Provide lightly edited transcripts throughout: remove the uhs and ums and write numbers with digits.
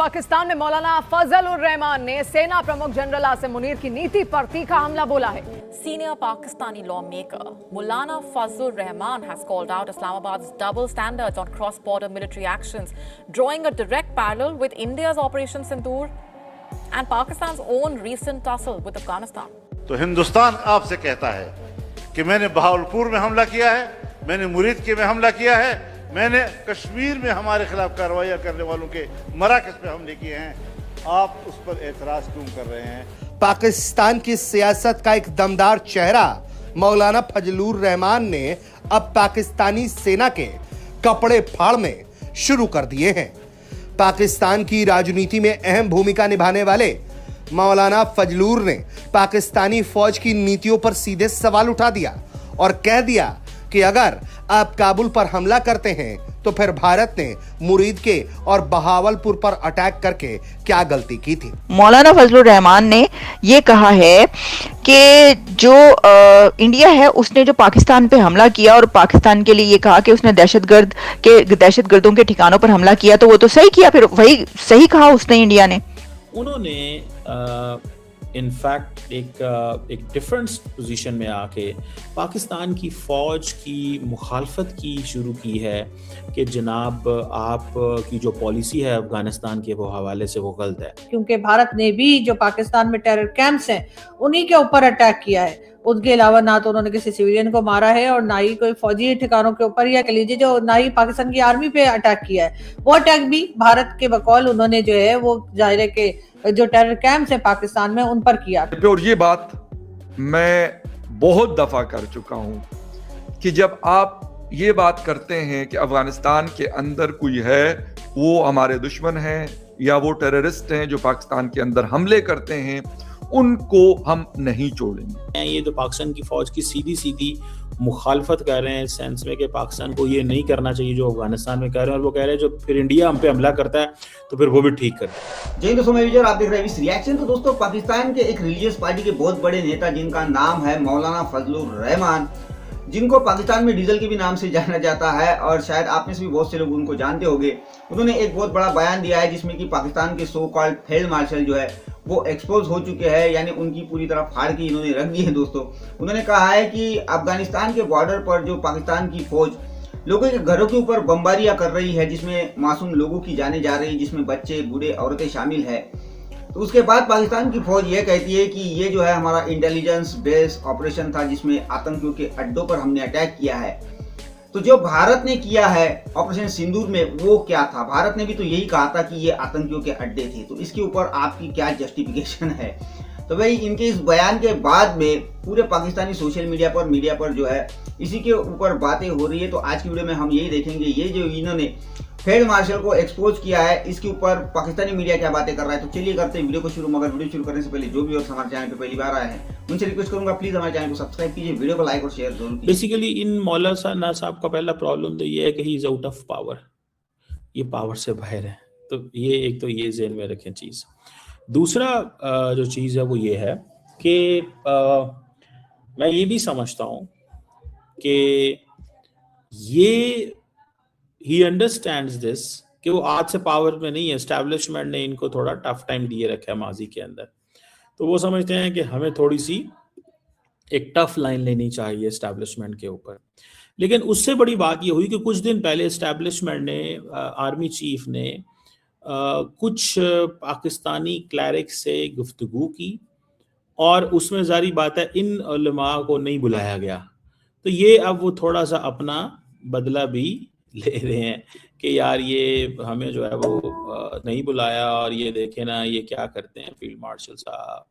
पाकिस्तान में मौलाना फजल उर रहमान ने सेना प्रमुख जनरल आसिम मुनीर की नीति पर तीखा हमला बोला है। Senior Pakistani lawmaker Maulana Fazlur Rahman has called out Islamabad's double standards on cross-border military actions, drawing a direct parallel with India's Operation Sindoor and Pakistan's own recent tussle with Afghanistan. तो हिंदुस्तान आपसे कहता है कि मैंने बहावलपुर में हमला किया है, मैंने मुरीद में हमला किया है, मैंने कश्मीर में हमारे खिलाफ कार्रवाई करने वालों के मराकज पे हमले किए हैं। आप उस पर एतराज क्यों कर रहे हैं? पाकिस्तान की सियासत का एक दमदार चेहरा मौलाना फजलुर रहमान ने अब पाकिस्तानी सेना के कपड़े फाड़ने शुरू कर दिए हैं। पाकिस्तान की राजनीति में अहम भूमिका निभाने वाले मौलाना फजलुर ने पाकिस्तानी फौज की नीतियों पर सीधे सवाल उठा दिया और कह दिया कि अगर आप काबुल पर हमला करते हैं तो फिर भारत ने मुरीद के और बहावलपुर पर अटैक करके क्या गलती की थी। मौलाना फजलुर रहमान ने ये कहा है कि जो इंडिया है उसने जो पाकिस्तान पे हमला किया और पाकिस्तान के लिए ये कहा कि उसने दहशतगर्दों के ठिकानों पर हमला किया, तो वो तो सही किया, फिर वही सही कहा उसने इंडिया ने। उन्होंने इनफैक्ट एक डिफरेंट पोजीशन में आके पाकिस्तान की फ़ौज की मुखालफत की शुरू की है कि जनाब आप की जो पॉलिसी है अफगानिस्तान के वो हवाले से वो गलत है, क्योंकि भारत ने भी जो पाकिस्तान में टेरर कैंप्स हैं उन्हीं के ऊपर अटैक किया है। उसके अलावा ना तो उन्होंने किसी सिविलियन को मारा है और ना ही कोई फौजी ठिकानों के ऊपर, या कह लीजिए जो ना ही पाकिस्तान की आर्मी पे अटैक किया है। वो अटैक भी भारत के बकौल उन्होंने जो है वो जाहिर है कि जो टेरर कैंप्स है पाकिस्तान में उन पर किया। और ये बात मैं बहुत दफा कर चुका हूं कि जब आप ये बात करते हैं कि अफगानिस्तान के अंदर कोई है वो हमारे दुश्मन हैं या वो टेररिस्ट हैं जो पाकिस्तान के अंदर हमले करते हैं, उनको हम नहीं छोड़ेंगे। ये तो पाकिस्तान की फौज की सीधी सीधी मुखालफत कर रहे हैं इस सेंस में कि पाकिस्तान को ये नहीं करना चाहिए जो अफगानिस्तान में कर रहे हैं, और वो कह रहे हैं जो फिर इंडिया हम पे हमला करता है तो फिर वो भी ठीक करता है। जय दोस्तों, मैं विजय, आप देख रहे हैं इस रिएक्शन। तो दोस्तों, पाकिस्तान के एक रिलीजियस पार्टी के बहुत बड़े नेता जिनका नाम है मौलाना फजलुर रहमान, जिनको पाकिस्तान में डीजल के भी नाम से जाना जाता है और शायद आप में से भी बहुत से लोग उनको जानते होंगे, उन्होंने एक बहुत बड़ा बयान दिया है जिसमें कि पाकिस्तान के सो कॉल्ड फील्ड मार्शल जो है वो एक्सपोज हो चुके हैं, यानी उनकी पूरी तरह फाड़ के इन्होंने रख दी है। दोस्तों, उन्होंने कहा है कि अफगानिस्तान के बॉर्डर पर जो पाकिस्तान की फौज लोगों के घरों के ऊपर बमबारियां कर रही है, जिसमें मासूम लोगों की जानें जा रही, जिसमें बच्चे बूढ़े औरतें शामिल है, तो उसके बाद पाकिस्तान की फौज ये कहती है कि ये जो है हमारा इंटेलिजेंस बेस्ड ऑपरेशन था जिसमें आतंकियों के अड्डों पर हमने अटैक किया है। तो जो भारत ने किया है ऑपरेशन सिंदूर में वो क्या था? भारत ने भी तो यही कहा था कि ये आतंकियों के अड्डे थे, तो इसके ऊपर आपकी क्या जस्टिफिकेशन है? तो भाई इनके इस बयान के बाद में पूरे पाकिस्तानी सोशल मीडिया पर जो है इसी के ऊपर बातें हो रही है। तो आज की वीडियो में हम यही देखेंगे, ये जो इन्होंने फील्ड मार्शल को एक्सपोज किया है इसके ऊपर पाकिस्तानी मीडिया क्या बातें कर रहा है। तो चलिए करते हैं वीडियो को शुरू। मगर वीडियो शुरू करने से पहले जो भी और हमारे चैनल पे पहली बार आए हैं उनसे रिक्वेस्ट करूंगा प्लीज हमारे चैनल को सब्सक्राइब कीजिए, वीडियो को लाइक और शेयर जरूर कीजिए। बेसिकली इन मौलाना साहब का पहला प्रॉब्लम तो ये है कि he is out of power, ये पावर से बाहर है। तो ये एक तो ये ज़हन में रखें चीज़। दूसरा जो चीज़ है वो ये है कि मैं ये भी समझता हूँ कि ये ही अंडरस्टैंड्स दिस कि वो आज से पावर में नहीं है, एस्टैब्लिशमेंट ने इनको थोड़ा टफ टाइम दिए रखा है माजी के अंदर, तो वो समझते हैं कि हमें थोड़ी सी एक टफ लाइन लेनी चाहिए एस्टैब्लिशमेंट के ऊपर। लेकिन उससे बड़ी बात ये हुई कि कुछ दिन पहले एस्टैब्लिशमेंट ने आर्मी चीफ ने कुछ पाकिस्तानी क्लैरिक से गुफ्तगू की और उसमें जारी बात है इन उलमा को नहीं बुलाया गया। तो ये अब वो थोड़ा सा अपना बदला भी ले रहे हैं कि यार ये हमें जो है वो नहीं बुलाया और ये देखे ना ये क्या करते हैं फील्ड मार्शल साहब,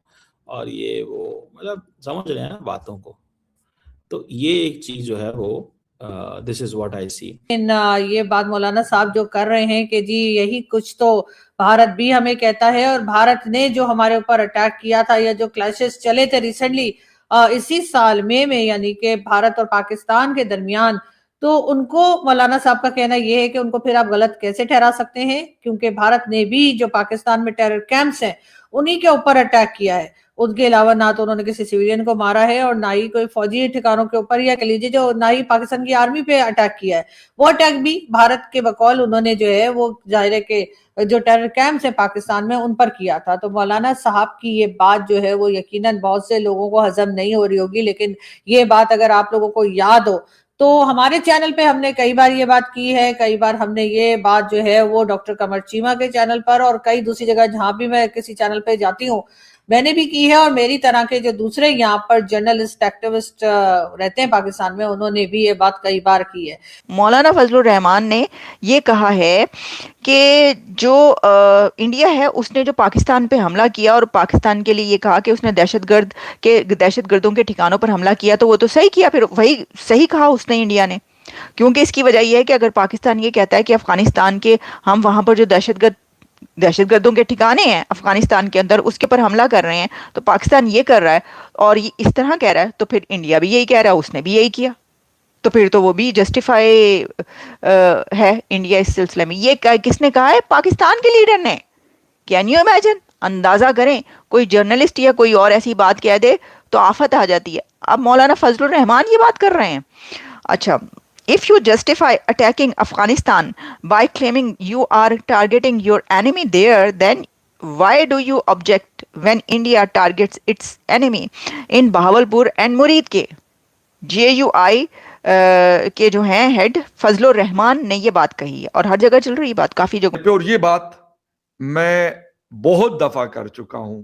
और ये वो मतलब समझ रहे हैं ना बातों को। तो ये एक चीज जो है वो दिस इज व्हाट आई सी। ये बात मौलाना साहब जो कर रहे हैं कि जी यही कुछ तो भारत भी हमें कहता है, और भारत ने जो हमारे ऊपर अटैक किया था या जो क्लैशेस चले थे रिसेंटली इसी साल मई में, यानी कि भारत और पाकिस्तान के दरमियान, तो उनको मौलाना साहब का कहना यह है कि उनको फिर आप गलत कैसे ठहरा सकते हैं, क्योंकि भारत ने भी जो पाकिस्तान में टेरर कैंप्स हैं उन्हीं के ऊपर अटैक किया है। उनके अलावा ना तो उन्होंने किसी सिविलियन को मारा है और ना ही कोई फौजी ठिकानों के ऊपर, या कह लीजिए जो ना ही पाकिस्तान की आर्मी पे अटैक किया है। वो अटैक भी भारत के बकौल उन्होंने जो है वो जाहिर है कि जो टेरर कैंप्स है पाकिस्तान में उन पर किया था। तो मौलाना साहब की ये बात जो है वो यकीनन बहुत से लोगों को हजम नहीं हो रही होगी, लेकिन ये बात अगर आप लोगों को याद हो तो हमारे चैनल पे हमने कई बार ये बात की है, कई बार हमने ये बात जो है वो डॉक्टर कमर चीमा के चैनल पर और कई दूसरी जगह जहां भी मैं किसी चैनल पे जाती हूँ मैंने भी की है, और मेरी तरह के जो दूसरे यहाँ पर जर्नलिस्ट एक्टिविस्ट रहते हैं पाकिस्तान में उन्होंने भी ये बात कई बार की है। मौलाना फजलुर रहमान ने ये कहा है कि जो इंडिया है उसने जो पाकिस्तान पे हमला किया और पाकिस्तान के लिए ये कहा कि उसने दहशतगर्दों के ठिकानों पर हमला किया, तो वो तो सही किया, फिर वही सही कहा उसने इंडिया ने। क्योंकि इसकी वजह यह है कि अगर पाकिस्तान ये कहता है कि अफगानिस्तान के हम वहां पर जो दहशतगर्दों के ठिकाने हैं अफगानिस्तान के अंदर उसके पर हमला कर रहे हैं, तो पाकिस्तान ये कर रहा है और ये इस तरह कह रहा है, तो फिर इंडिया भी यही कह रहा है, उसने भी यही किया, तो फिर तो वो भी जस्टिफाई है इंडिया इस सिलसिले में। ये किसने कहा है? पाकिस्तान के लीडर ने। Can you imagine? अंदाजा करें, कोई जर्नलिस्ट या कोई और ऐसी बात कह दे तो आफत आ जाती है। अब मौलाना फजलुर रहमान ये बात कर रहे हैं। अच्छा, if you justify attacking Afghanistan by claiming you are targeting your enemy there, then why do you object when India targets its enemy in Bahawalpur and Murid के? JUI के जो हैं हेड फजलुर रहमान ने ये बात कही है और हर जगह चल रही बात, काफी जगह। और ये बात मैं बहुत दफा कर चुका हूं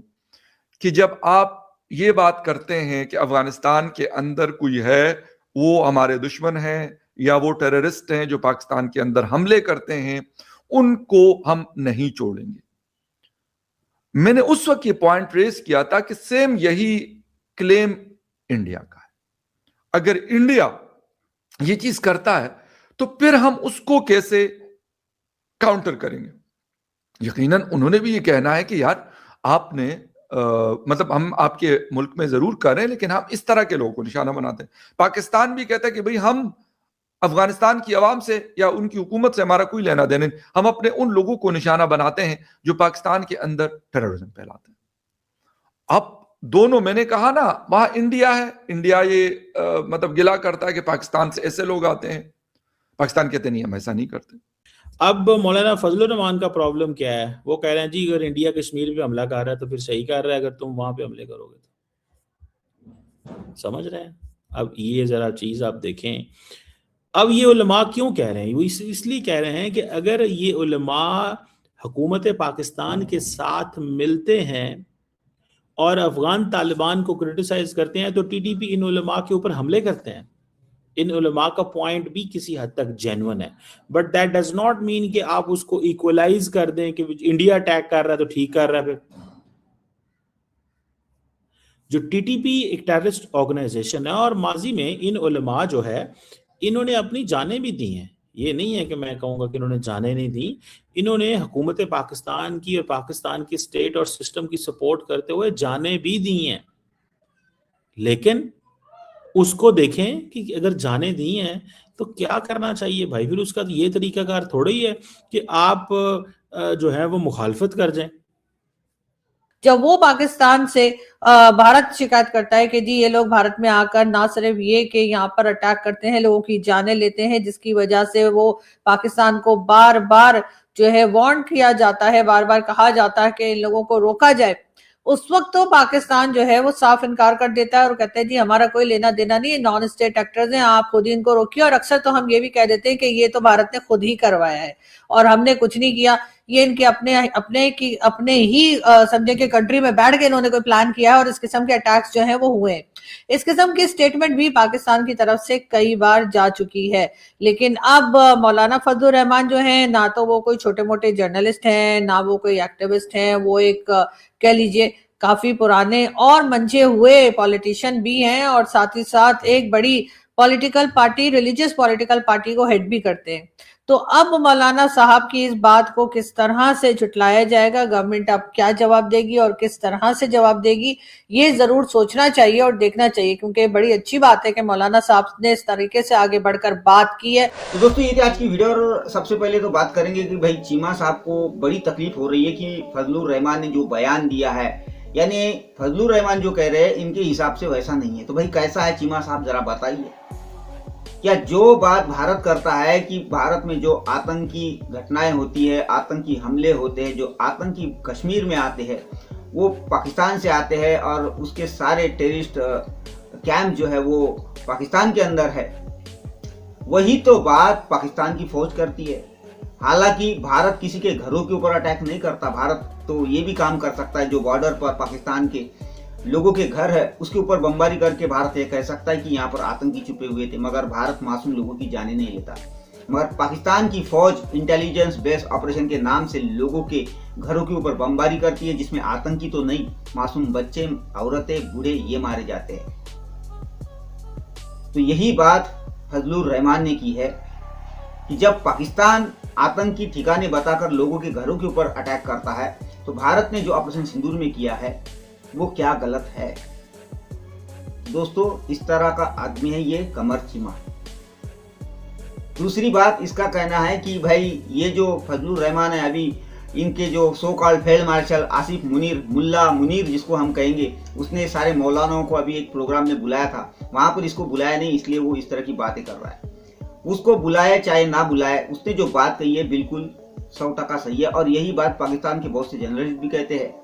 कि जब आप ये बात करते हैं कि अफगानिस्तान के अंदर कोई है वो हमारे दुश्मन है या वो टेररिस्ट हैं जो पाकिस्तान के अंदर हमले करते हैं, उनको हम नहीं छोड़ेंगे। मैंने उस वक्त ये पॉइंट रेज किया था कि सेम यही क्लेम इंडिया का है। अगर इंडिया ये चीज करता है तो फिर हम उसको कैसे काउंटर करेंगे? यकीनन उन्होंने भी ये कहना है कि यार आपने मतलब हम आपके मुल्क में जरूर कर रहे हैं लेकिन हम इस तरह के लोगों को निशाना बनाते हैं। पाकिस्तान भी कहता है कि भाई हम अफगानिस्तान की आवाम से या उनकी हुकूमत से हमारा कोई लेना देना नहीं, हम अपने उन लोगों को निशाना बनाते हैं जो पाकिस्तान के अंदर टेररिज्म फैलाते हैं। अब दोनों, मैंने कहा ना, वहां इंडिया है, इंडिया ये मतलब गिला करता है कि पाकिस्तान से ऐसे लोग आते हैं, पाकिस्तान कहते नहीं हम ऐसा नहीं करते। अब मौलाना फजलुर रहमान का प्रॉब्लम क्या है? वो कह रहे हैं जी अगर इंडिया कश्मीर पे हमला कर रहा है तो फिर सही कर रहा है, अगर तुम वहां पे हमले करोगे तो। समझ रहे हैं? अब ये जरा चीज आप देखें। अब ये उलमा क्यों कह रहे हैं? वो इसलिए कह रहे हैं कि अगर ये उलमा हुकूमत पाकिस्तान के साथ मिलते हैं और अफगान तालिबान को क्रिटिसाइज करते हैं तो टीटीपी इन उलमा के ऊपर हमले करते हैं। इन उलमा का पॉइंट भी किसी हद तक जेन्युइन है, but that does not mean कि आप उसको इक्वलाइज कर दें कि इंडिया अटैक कर रहा है तो ठीक कर रहा है। फिर जो टीटीपी एक टेररिस्ट ऑर्गेनाइजेशन है और माजी में इन उलमा जो है इन्होंने अपनी जानें भी दी हैं। ये नहीं है कि मैं कहूँगा कि इन्होंने जानें नहीं दी, इन्होंने हुकूमत पाकिस्तान की और पाकिस्तान की स्टेट और सिस्टम की सपोर्ट करते हुए जानें भी दी हैं। लेकिन उसको देखें कि अगर जानें दी हैं तो क्या करना चाहिए भाई। फिर उसका ये तरीकाकार थोड़ा ही है कि आप जो है वो मुखालफत कर जाएं। जब वो पाकिस्तान से भारत शिकायत करता है कि जी ये लोग भारत में आकर ना सिर्फ ये कि यहाँ पर अटैक करते हैं, लोगों की जानें लेते हैं, जिसकी वजह से वो पाकिस्तान को बार बार जो है वार्न किया जाता है, बार बार कहा जाता है कि इन लोगों को रोका जाए, उस वक्त तो पाकिस्तान जो है वो साफ इनकार कर देता है और कहते हैं जी हमारा कोई लेना देना नहीं है, नॉन स्टेट एक्टर्स हैं, आप खुद ही इनको रोकिए। और अक्सर तो हम ये भी कह देते हैं कि ये तो भारत ने खुद ही करवाया है और हमने कुछ नहीं किया, ये इनके अपने ही समझे कि कंट्री में बैठ के इन्होंने कोई प्लान किया है और इस किस्म के अटैक्स जो है वो हुए हैं। इस किस्म की स्टेटमेंट भी पाकिस्तान की तरफ से कई बार जा चुकी है। लेकिन अब मौलाना फजलुर रहमान जो है, ना तो वो कोई छोटे मोटे जर्नलिस्ट हैं, ना वो कोई एक्टिविस्ट हैं, वो एक कह लीजिए काफी पुराने और मंझे हुए पॉलिटिशियन भी हैं और साथ ही साथ एक बड़ी political party, religious political party को हेड भी करते हैं। तो अब मौलाना साहब की इस बात को किस तरह से झुटलाया जाएगा, गवर्नमेंट अब क्या जवाब देगी और किस तरह से जवाब देगी, ये जरूर सोचना चाहिए और देखना चाहिए, क्योंकि बड़ी अच्छी बात है कि मौलाना साहब ने इस तरीके से आगे बढ़कर बात की है। तो दोस्तों ये थी आज की वीडियो और सबसे पहले तो बात करेंगे कि भाई चीमा साहब को बड़ी तकलीफ हो रही है कि फजलुर रहमान ने जो बयान दिया है यानी फजलुर रहमान जो कह रहे हैं इनके हिसाब से वैसा नहीं है। तो भाई कैसा है चीमा साहब, जरा बताइए। क्या जो बात भारत करता है कि भारत में जो आतंकी घटनाएं होती है, आतंकी हमले होते हैं, जो आतंकी कश्मीर में आते हैं वो पाकिस्तान से आते हैं और उसके सारे टेररिस्ट कैंप जो है वो पाकिस्तान के अंदर है, वही तो बात पाकिस्तान की फौज करती है। हालांकि भारत किसी के घरों के ऊपर अटैक नहीं करता, भारत तो ये भी काम कर सकता है, जो बॉर्डर पर पाकिस्तान के लोगों के घर है उसके ऊपर बमबारी करके भारत ये कह सकता है कि यहाँ पर आतंकी छुपे हुए थे, मगर भारत मासूम लोगों की जानें नहीं लेता। मगर पाकिस्तान की फौज इंटेलिजेंस बेस्ड ऑपरेशन के नाम से लोगों के घरों के ऊपर बमबारी करती है, जिसमें आतंकी तो नहीं, मासूम बच्चे, औरतें, बूढ़े ये मारे जाते हैं। तो यही बात फजलुर रहमान ने की है कि जब पाकिस्तान आतंकी ठिकाने बताकर लोगों के घरों के ऊपर अटैक करता है तो भारत ने जो ऑपरेशन सिंदूर में किया है वो क्या गलत है। दोस्तों इस तरह का आदमी है ये कमर चीमा। दूसरी बात इसका कहना है कि भाई ये जो फजलुर रहमान है, अभी इनके जो so called field marshal Asif Munir, मुल्ला मुनीर जिसको हम कहेंगे, उसने सारे मौलानाओं को अभी एक प्रोग्राम में बुलाया था, वहां पर इसको बुलाया नहीं, इसलिए वो इस तरह की बातें कर रहा है। उसको बुलाए चाहे ना बुलाए, उसने जो बात कही है बिल्कुल 100% सही है और यही बात पाकिस्तान के बहुत से जर्नलिस्ट भी कहते हैं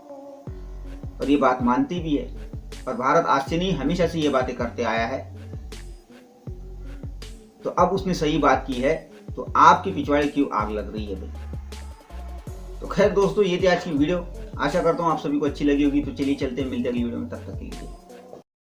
और ये बात मानते भी है। और भारत आज से नहीं हमेशा से ये बातें करते आया है। तो अब उसने सही बात की है तो आपके पिछवाड़े क्यों आग लग रही है भाई। तो खैर दोस्तों ये थी आज की वीडियो, आशा करता हूँ आप सभी को अच्छी लगी होगी। तो चलिए चलते हैं, मिलते हैं अगली वीडियो में, तब तक के लिए।